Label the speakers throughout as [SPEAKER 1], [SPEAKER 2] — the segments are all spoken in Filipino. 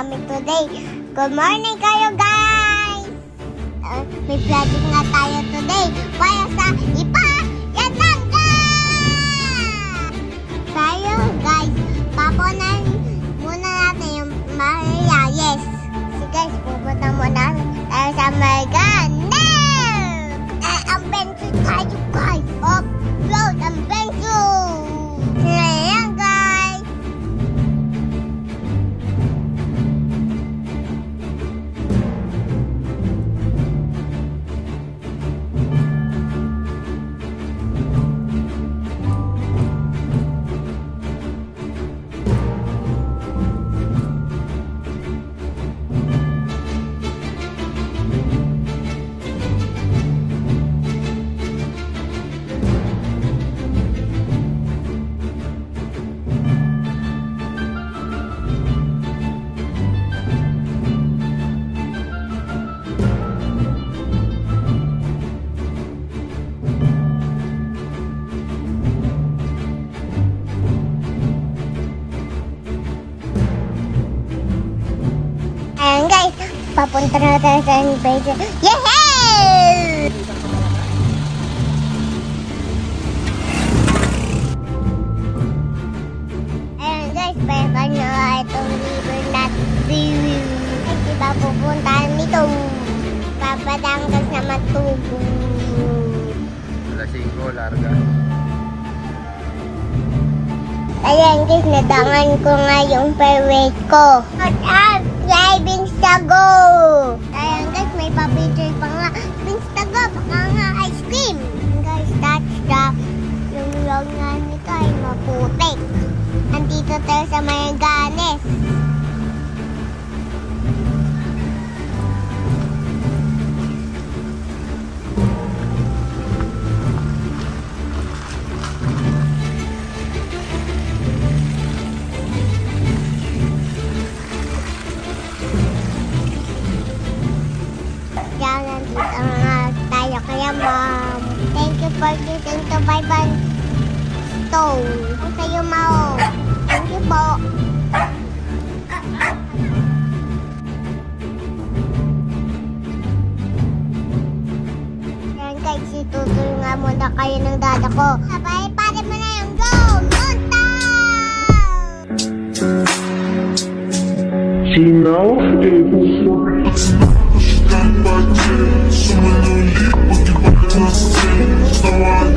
[SPEAKER 1] kami today. Good morning kayo guys! May project nga tayo today para sa Ipayatanga! Tayo guys, papunan muna natin yung Maria. Yes! So guys, pupunta muna tayo sa Marigana! Ang bench tayo guys! Off-road ang bench! Ayan guys! Ayan guys, papunta na tayo sa adventure. Yehey! Ayan guys, baka na itong river natin. Kasi ba pupuntahan nito? Papadanggas na matubo.
[SPEAKER 2] Alas 5, larga.
[SPEAKER 1] Ayan guys, nadangan ko nga yung favorite ko. Driving sa go! Ayan guys, may pa-picture pa nga. Driving sa go, baka nga ice cream. Guys, that's yung road nga nito ay maputik. Nandito tayo sa Mariganes. Nandito nga tayo kaya ma'am. Thank you for listening to Bible Stone. Ang sa'yo mao. Thank you po. Yan guys, itutuloy nga muna kayo ng dada ko. Sabay, pare mo na yung go! Monta!
[SPEAKER 3] Sinaw, Суманули, погибать на сцене. Вставали,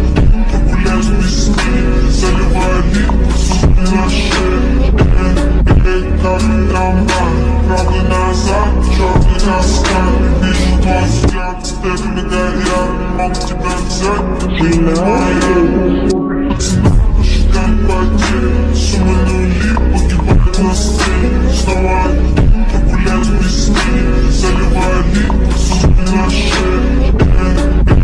[SPEAKER 3] погулять весне. Заливали, зубы на шее. Как трамвай, правда назад, черный наскан. Вижу твой взгляд, стебли горят. Могу тебя взять, ты не моя. Как потеря, суманули, погибать на сцене. Вставали, погулять весне. Заливали, зубы на шее.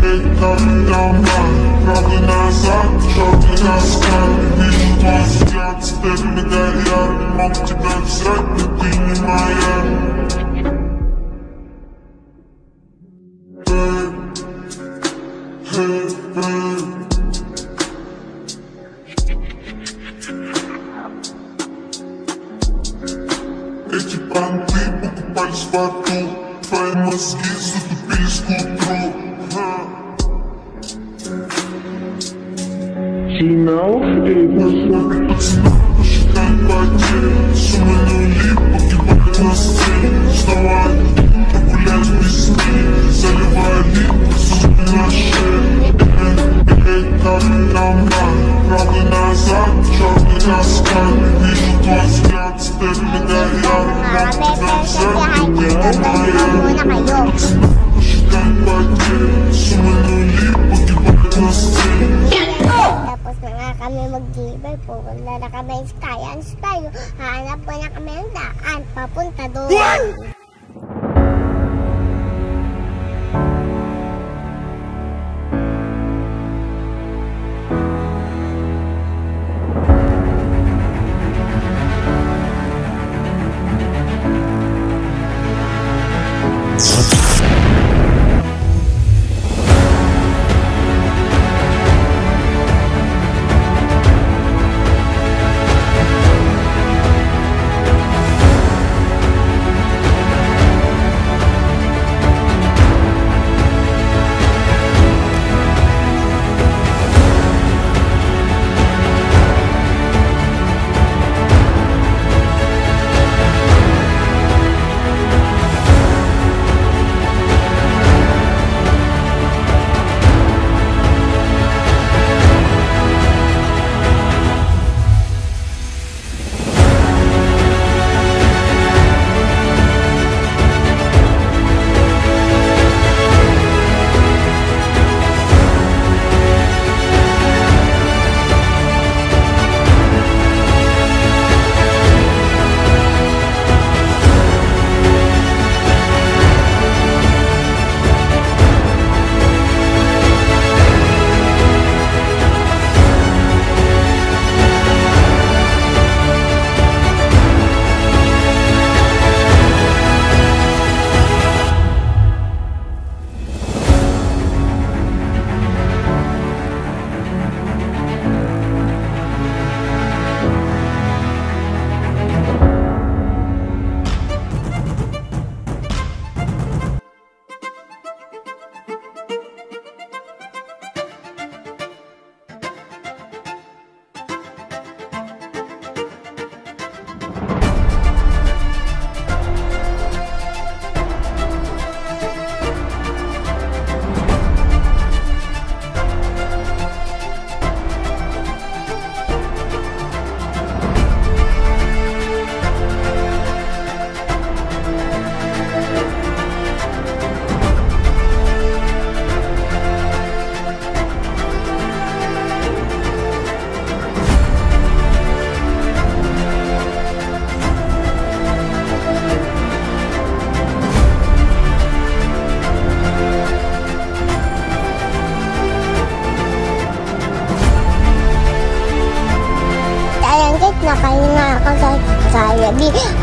[SPEAKER 3] Как трамвай, правда назад, черный наскан. Вижу твой взгляд, стебли горят. Могу тебя взять, но ты не моя. Эти понты покупались в аду. Твои мозги затупились к утру. Сигнал, посчитать потери. Суманули, погибать на сцене. Вставали, погулять весне. Заливали, зубы на шее. Как трамвай, правда назад, черный наскан. Вижу твой взгляд, стебли горят. Могу тебя взять, ты не моя. Посчитать потери. Суманули, погибать на сцене.
[SPEAKER 1] Tapos na nga kami mag-deliver po. Wala na kami yung Sky and Sky. Hanap po na kami ng daan. Papunta doon.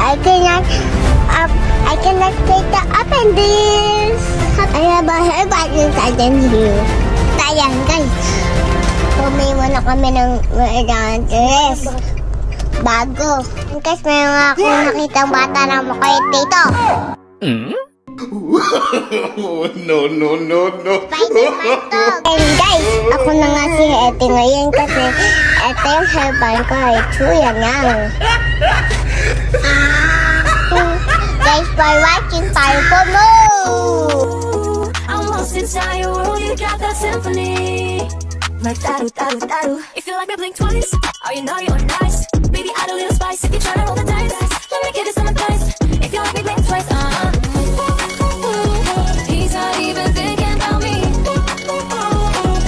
[SPEAKER 1] I cannot take the up and this. I have a hairband inside in here. Ayan guys, bumili muna kami ng dress. Bago. Guys, may mga akong nakitang bata na makulit dito.
[SPEAKER 3] No.
[SPEAKER 1] Spider-Man to. And guys, ako na nga si Ete ngayon kasi ito yung hairband ko. Chuya lang. Guys, for watching, tayo po mo!
[SPEAKER 4] I'm lost inside your world, you got that symphony. Like daru. If you like me, blink twice. Are you naughty or nice? Baby, add a little spice if you try to roll the dice. Let me give you some advice. If you like me, blink twice. He's not even thinking about me.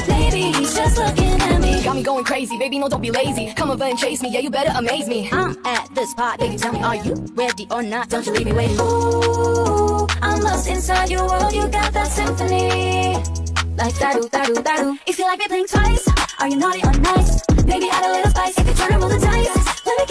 [SPEAKER 4] Maybe he's just looking at me. Got me going crazy, baby, no, don't be lazy. Come over and chase me, yeah, you better amaze me. I'm at this spot, baby, tell me, are you ready or not? Don't you leave me waiting. Ooh, I'm lost inside your world, you got that symphony. Like daru. If you like me, blink twice. Are you naughty or nice? Baby, add a little spice if you try to roll the dice. Let me